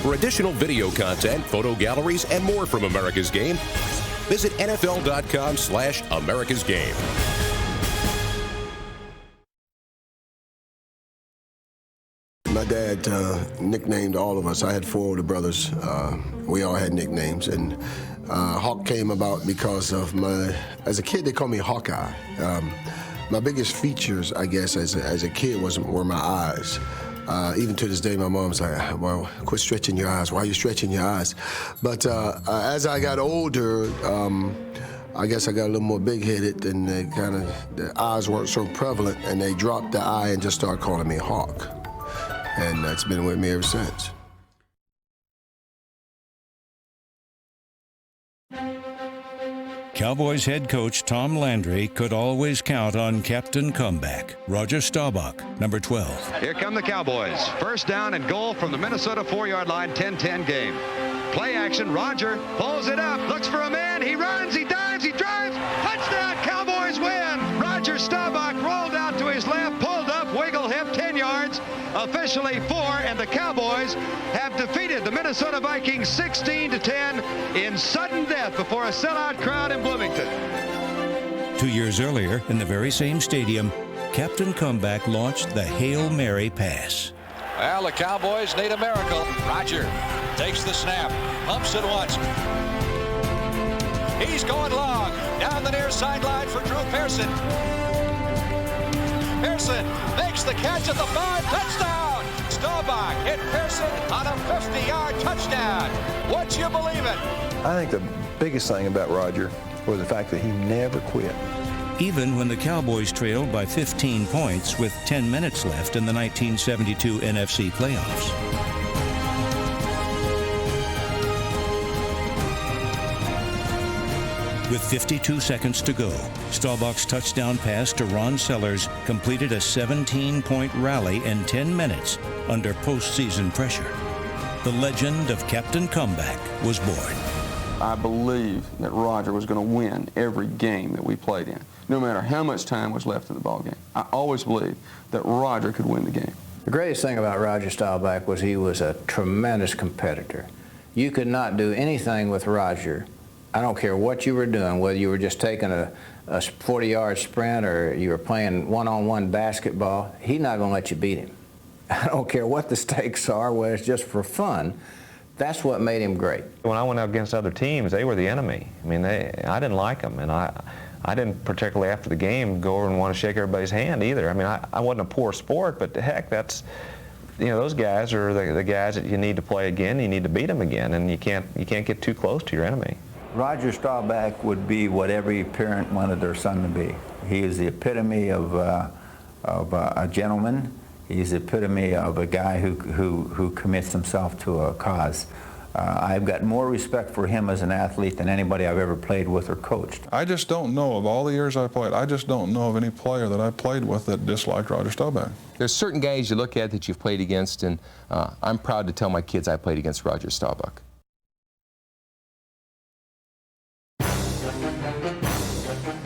For additional video content, photo galleries, and more from America's Game, visit NFL.com/AmericasGame. dad nicknamed all of us. I had 4 older brothers. We all had nicknames, and Hawk came about because of as a kid, they called me Hawkeye. My biggest features, I guess, as a kid were my eyes. Even to this day, my mom's like, well, quit stretching your eyes. Why are you stretching your eyes? But as I got older, I guess I got a little more big-headed, and the eyes weren't so prevalent, and they dropped the eye and just started calling me Hawk. And that's been with me ever since. Cowboys head coach Tom Landry could always count on Captain Comeback, Roger Staubach, number 12. Here come the Cowboys. First down and goal from the Minnesota 4-yard line, 10-10 game. Play action, Roger pulls it up, looks for a man, he runs, he dives, he drives, touchdown, Cowboys win! Roger Staubach rolled out to his left, pulled up, wiggle hip, 10 yards, officially 4, and the Cowboys have defeated the Minnesota Vikings 16-10 in sudden death before a sellout crowd in Bloomington. 2 years earlier, in the very same stadium, Captain Comeback launched the Hail Mary pass. Well, the Cowboys need a miracle. Roger takes the snap, pumps it once. He's going long, down the near sideline for Drew Pearson. Pearson makes the catch at the 5, touchdown! Staubach hit Pearson on a 50-yard touchdown. Would you believe it? I think the biggest thing about Roger was the fact that he never quit. Even when the Cowboys trailed by 15 points with 10 minutes left in the 1972 NFC playoffs. With 52 seconds to go, Staubach's touchdown pass to Ron Sellers completed a 17-point rally in 10 minutes under postseason pressure. The legend of Captain Comeback was born. I believe that Roger was going to win every game that we played in, no matter how much time was left in the ball game. I always believed that Roger could win the game. The greatest thing about Roger Staubach was he was a tremendous competitor. You could not do anything with Roger. I don't care what you were doing, whether you were just taking a 40-yard sprint or you were playing one-on-one basketball, he's not going to let you beat him. I don't care what the stakes are, whether it's just for fun. That's what made him great. When I went out against other teams, they were the enemy. I mean, I didn't like them, and I didn't particularly after the game go over and want to shake everybody's hand either. I mean, I wasn't a poor sport, but heck, that's, you know, those guys are the guys that you need to play again. You need to beat them again, and you can't get too close to your enemy. Roger Staubach would be what every parent wanted their son to be. He is the epitome of a gentleman. He's the epitome of a guy who commits himself to a cause. I've got more respect for him as an athlete than anybody I've ever played with or coached. I just don't know, of all the years I played, I just don't know of any player that I played with that disliked Roger Staubach. There's certain guys you look at that you've played against, and I'm proud to tell my kids I played against Roger Staubach.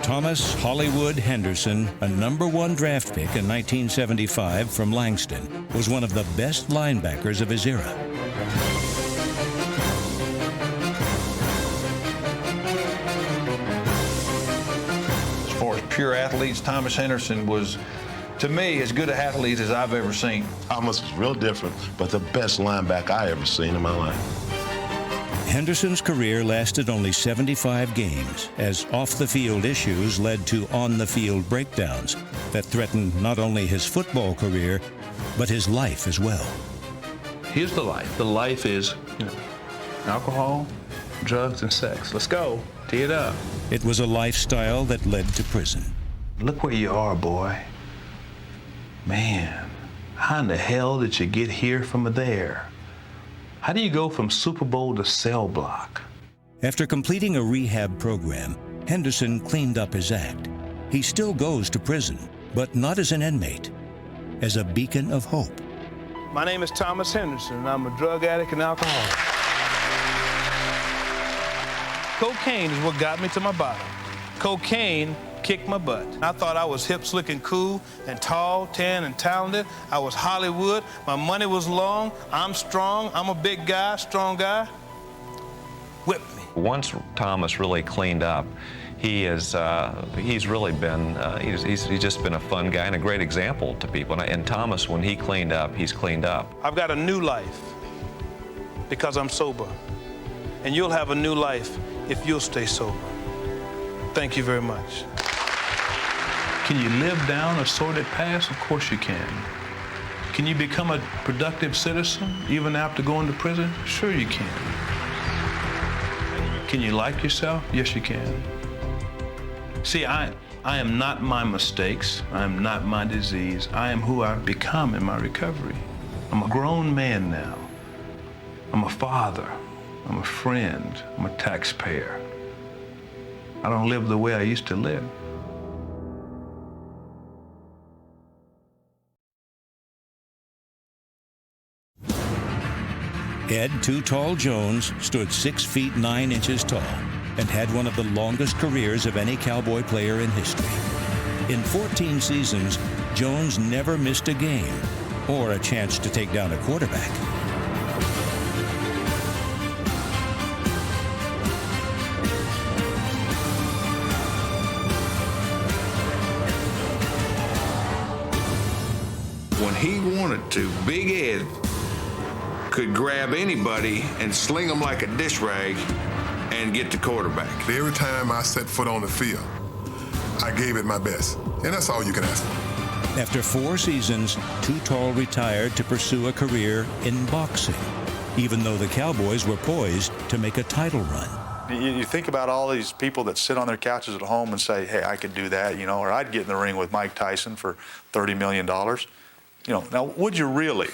Thomas Hollywood Henderson, a #1 draft pick in 1975 from Langston, was one of the best linebackers of his era. As far as pure athletes, Thomas Henderson was, to me, as good an athlete as I've ever seen. Thomas was real different, but the best linebacker I ever seen in my life. Henderson's career lasted only 75 games, as off-the-field issues led to on-the-field breakdowns that threatened not only his football career, but his life as well. Here's the life. The life is, alcohol, drugs, and sex. Let's go. Tee it up. It was a lifestyle that led to prison. Look where you are, boy. Man, how in the hell did you get here from there? How do you go from Super Bowl to cell block? After completing a rehab program, Henderson cleaned up his act. He still goes to prison, but not as an inmate, as a beacon of hope. My name is Thomas Henderson, and I'm a drug addict and alcoholic. Cocaine is what got me to my bottom. Cocaine kicked my butt. I thought I was hip, slick, and cool, and tall, tan, and talented. I was Hollywood. My money was long. I'm strong. I'm a big guy, strong guy. Whip me. Once Thomas really cleaned up, He's really been, he's just been a fun guy and a great example to people. And Thomas, when he cleaned up, he's cleaned up. I've got a new life because I'm sober. And you'll have a new life if you'll stay sober. Thank you very much. Can you live down a sordid past? Of course you can. Can you become a productive citizen even after going to prison? Sure you can. Can you like yourself? Yes, you can. See, I am not my mistakes. I am not my disease. I am who I've become in my recovery. I'm a grown man now. I'm a father. I'm a friend. I'm a taxpayer. I don't live the way I used to live. Ed Too Tall Jones stood 6 feet 9 inches tall and had one of the longest careers of any Cowboy player in history. In 14 seasons, Jones never missed a game or a chance to take down a quarterback. When he wanted to, Big Ed could grab anybody and sling them like a dish rag and get the quarterback. Every time I set foot on the field, I gave it my best. And that's all you can ask for. After 4 seasons, Too Tall retired to pursue a career in boxing, even though the Cowboys were poised to make a title run. You think about all these people that sit on their couches at home and say, hey, I could do that, you know, or I'd get in the ring with Mike Tyson for $30 million. You know, now, would you really?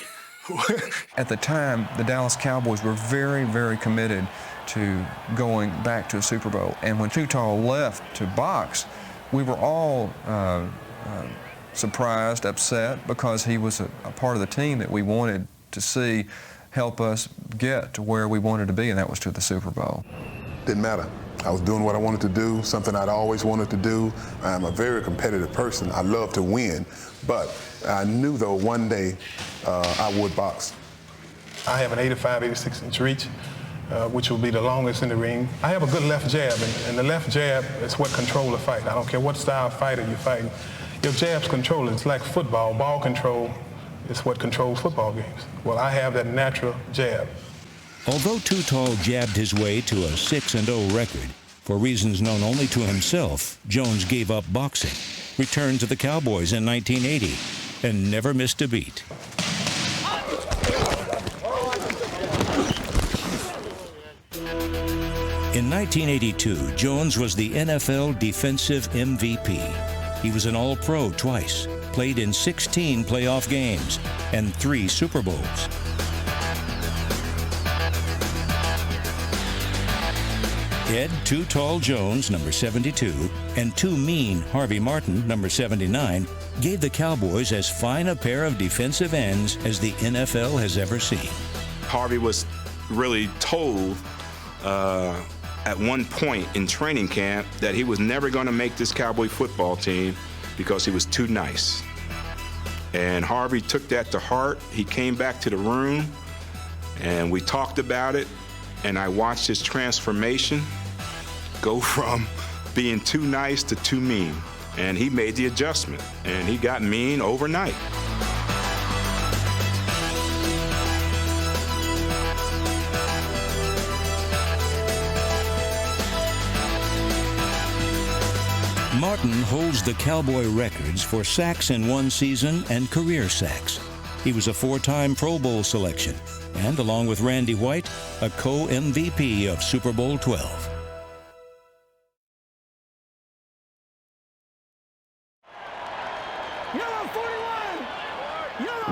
At the time, the Dallas Cowboys were very, very committed to going back to a Super Bowl. And when Too Tall left to box, we were all surprised, upset, because he was a part of the team that we wanted to see help us get to where we wanted to be, and that was to the Super Bowl. Didn't matter. I was doing what I wanted to do, something I'd always wanted to do. I'm a very competitive person. I love to win, but I knew, though, one day I would box. I have an 85, 86-inch reach, which will be the longest in the ring. I have a good left jab, and the left jab is what controls the fight. I don't care what style fighter you're fighting. Your jab's control. It's like football. Ball control is what controls football games. Well, I have that natural jab. Although Too Tall jabbed his way to a 6-0 record, for reasons known only to himself, Jones gave up boxing, returned to the Cowboys in 1980, and never missed a beat. In 1982, Jones was the NFL Defensive MVP. He was an All-Pro twice, played in 16 playoff games, and 3 Super Bowls. Ed Too Tall Jones, number 72, and Too Mean Harvey Martin, number 79, gave the Cowboys as fine a pair of defensive ends as the NFL has ever seen. Harvey was really told at one point in training camp that he was never going to make this Cowboy football team because he was too nice. And Harvey took that to heart. He came back to the room, and we talked about it, and I watched his transformation go from being too nice to too mean. And he made the adjustment, and he got mean overnight. Martin holds the Cowboy records for sacks in one season and career sacks. He was a 4-time Pro Bowl selection, and along with Randy White, a co-MVP of Super Bowl XII.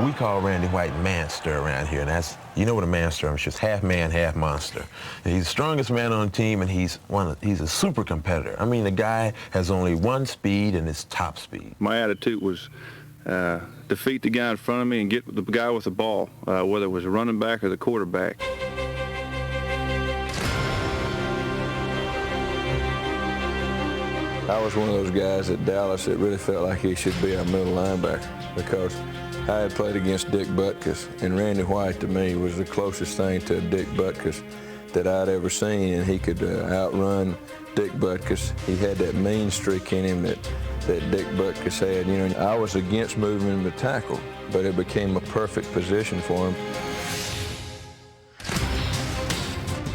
We call Randy White Manster around here, and that's, you know what a Manster is, just half man, half monster. And he's the strongest man on the team, and he's a super competitor. I mean, the guy has only one speed, and it's top speed. My attitude was defeat the guy in front of me and get the guy with the ball, whether it was a running back or the quarterback. I was one of those guys at Dallas that really felt like he should be our middle linebacker because I had played against Dick Butkus, and Randy White to me was the closest thing to Dick Butkus that I'd ever seen, and he could outrun Dick Butkus. He had that mean streak in him that Dick Butkus had. You know, I was against moving him to tackle, but it became a perfect position for him.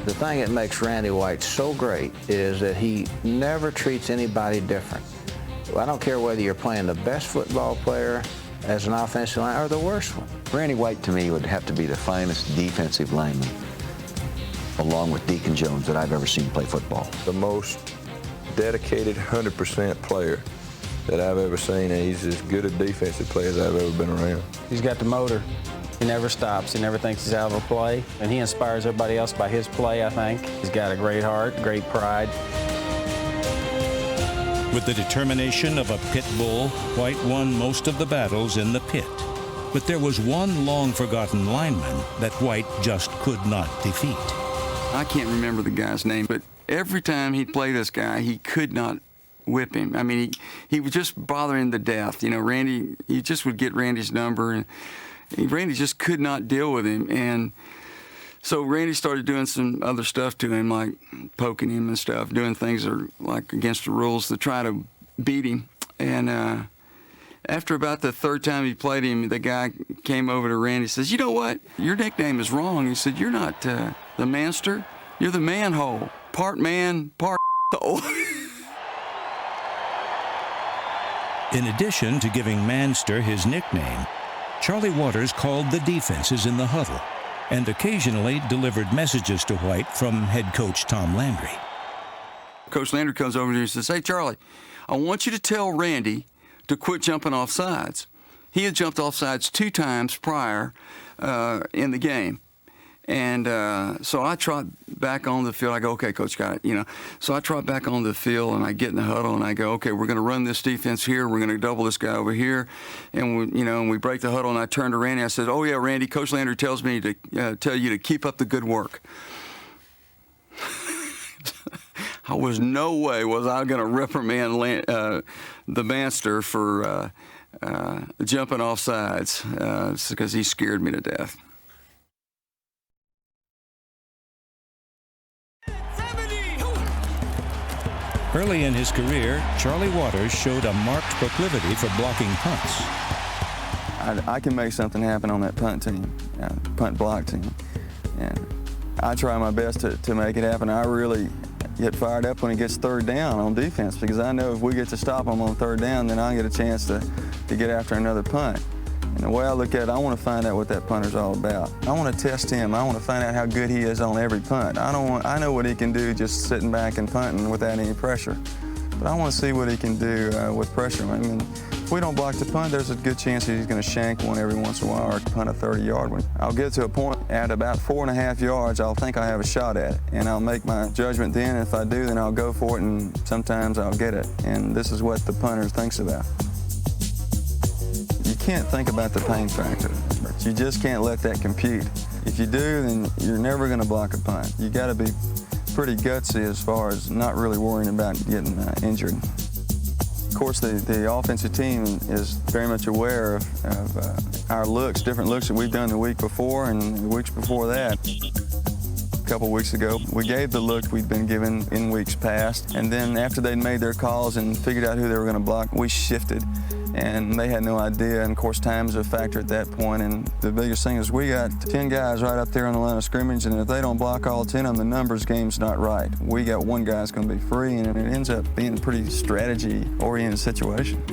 The thing that makes Randy White so great is that he never treats anybody different. I don't care whether you're playing the best football player as an offensive line or the worst one. Randy White, to me, would have to be the finest defensive lineman, along with Deacon Jones, that I've ever seen play football. The most dedicated 100% player that I've ever seen, and he's as good a defensive player as I've ever been around. He's got the motor. He never stops. He never thinks he's out of a play, and he inspires everybody else by his play, I think. He's got a great heart, great pride. With the determination of a pit bull, White won most of the battles in the pit. But there was one long-forgotten lineman that White just could not defeat. I can't remember the guy's name, but every time he'd play this guy, he could not whip him. I mean, he would just bother him to death. You know, Randy, he just would get Randy's number, and Randy just could not deal with him. And so Randy started doing some other stuff to him, like poking him and stuff, doing things that are like against the rules to try to beat him. And after about the third time he played him, the guy came over to Randy and says, "You know what? Your nickname is wrong." He said, "You're not the Manster. You're the manhole. Part man, part hole." In addition to giving Manster his nickname, Charlie Waters called the defenses in the huddle and occasionally delivered messages to White from head coach Tom Landry. Coach Landry comes over to me and says, "Hey, Charlie, I want you to tell Randy to quit jumping off sides." He had jumped off sides 2 times prior in the game. And so I trot back on the field. I go, "Okay, Coach, got it." You know, so I trot back on the field and I get in the huddle and I go, "Okay, we're going to run this defense here. We're going to double this guy over here," and we break the huddle. And I turned to Randy. I said, "Oh yeah, Randy, Coach Landry tells me to tell you to keep up the good work." I was no way was I going to reprimand the Manster for jumping off sides because he scared me to death. Early in his career, Charlie Waters showed a marked proclivity for blocking punts. I can make something happen on that punt team, punt block team. And I try my best to make it happen. I really get fired up when it gets third down on defense because I know if we get to stop them on third down, then I get a chance to get after another punt. And the way I look at it, I want to find out what that punter's all about. I want to test him. I want to find out how good he is on every punt. I know what he can do just sitting back and punting without any pressure. But I want to see what he can do with pressure. I mean, if we don't block the punt, there's a good chance that he's going to shank one every once in a while or punt a 30-yard one. I'll get to a point at about 4.5 yards, I'll think I have a shot at it. And I'll make my judgment then. If I do, then I'll go for it, and sometimes I'll get it. And this is what the punter thinks about. You can't think about the pain factor. You just can't let that compute. If you do, then you're never going to block a punt. You got to be pretty gutsy as far as not really worrying about getting injured. Of course, the offensive team is very much aware of our looks, different looks that we've done the week before and the weeks before that. A couple weeks ago, we gave the look we'd been given in weeks past, and then after they'd made their calls and figured out who they were going to block, we shifted. And they had no idea, and of course time's a factor at that point. And the biggest thing is we got 10 guys right up there on the line of scrimmage, and if they don't block all 10 of them, the numbers game's not right. We got one guy that's going to be free, and it ends up being a pretty strategy-oriented situation.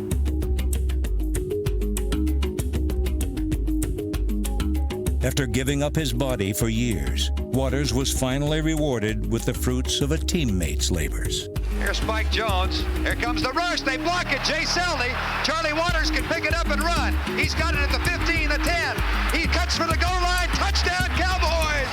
After giving up his body for years, Waters was finally rewarded with the fruits of a teammate's labors. Here's Spike Jones. Here comes the rush. They block it. Jay Seldy. Charlie Waters can pick it up and run. He's got it at the 15, the 10. He cuts for the goal line. Touchdown, Cowboys!